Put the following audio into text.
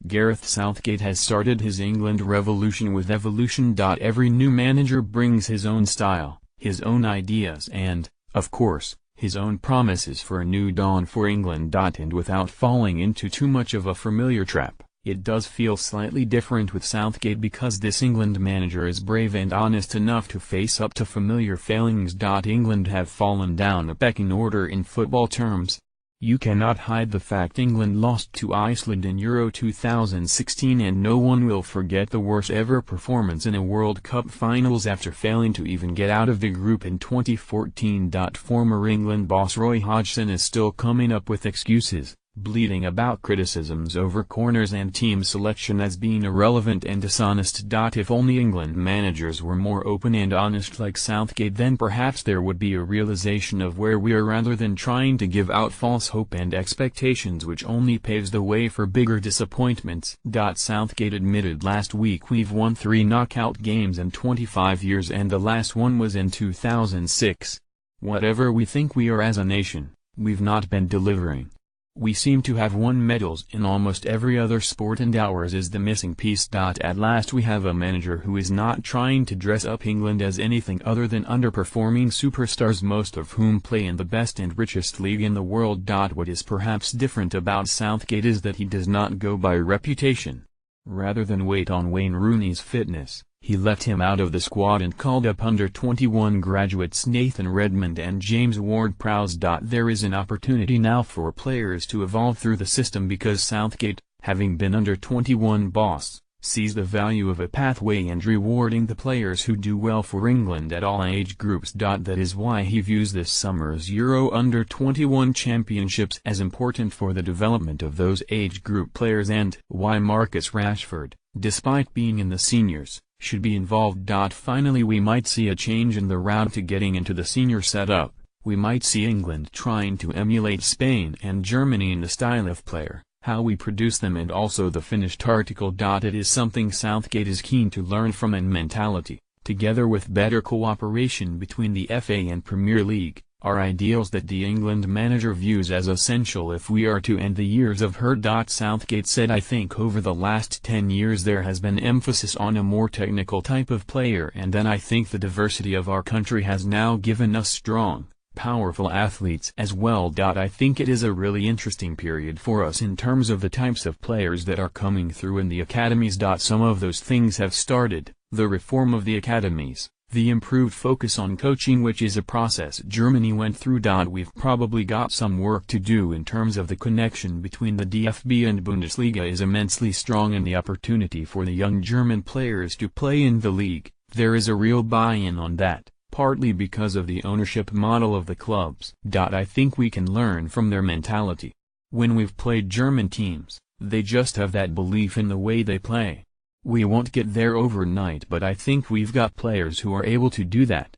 Gareth Southgate has started his England revolution with evolution. Every new manager brings his own style, his own ideas and, of course, his own promises for a new dawn for England. And without falling into too much of a familiar trap, it does feel slightly different with Southgate because this England manager is brave and honest enough to face up to familiar failings. England have fallen down a pecking order in football terms. You cannot hide the fact England lost to Iceland in Euro 2016, and no one will forget the worst ever performance in a World Cup finals after failing to even get out of the group in 2014. Former England boss Roy Hodgson is still coming up with excuses, bleating about criticisms over corners and team selection as being irrelevant and dishonest. If only England managers were more open and honest like Southgate, then perhaps there would be a realization of where we are rather than trying to give out false hope and expectations which only paves the way for bigger disappointments. Southgate admitted last week, "We've won 3 knockout games in 25 years and the last one was in 2006. Whatever we think we are as a nation, we've not been delivering. We seem to have won medals in almost every other sport and ours is the missing piece. At last we have a manager who is not trying to dress up England as anything other than underperforming superstars, most of whom play in the best and richest league in the world." What is perhaps different about Southgate is that he does not go by reputation. Rather than wait on Wayne Rooney's fitness, he left him out of the squad and called up under-21 graduates Nathan Redmond and James Ward-Prowse. There is an opportunity now for players to evolve through the system because Southgate, having been under-21 boss, sees the value of a pathway and rewarding the players who do well for England at all age groups. That is why he views this summer's Euro under-21 championships as important for the development of those age group players and why Marcus Rashford, despite being in the seniors, should be involved. Finally, we might see a change in the route to getting into the senior setup. We might see England trying to emulate Spain and Germany in the style of player, how we produce them, and also the finished article. It is something Southgate is keen to learn from, and mentality, together with better cooperation between the FA and Premier League, are ideals that the England manager views as essential if we are to end the years of hurt. Southgate said, "I think over the last 10 years there has been emphasis on a more technical type of player, and then I think the diversity of our country has now given us strong, powerful athletes as well. I think it is a really interesting period for us in terms of the types of players that are coming through in the academies. Some of those things have started, the reform of the academies, the improved focus on coaching, which is a process Germany went through. We've probably got some work to do in terms of the connection between the DFB and Bundesliga is immensely strong, and the opportunity for the young German players to play in the league, there is a real buy-in on that, partly because of the ownership model of the clubs. I think we can learn from their mentality. When we've played German teams, they just have that belief in the way they play. We won't get there overnight, but I think we've got players who are able to do that.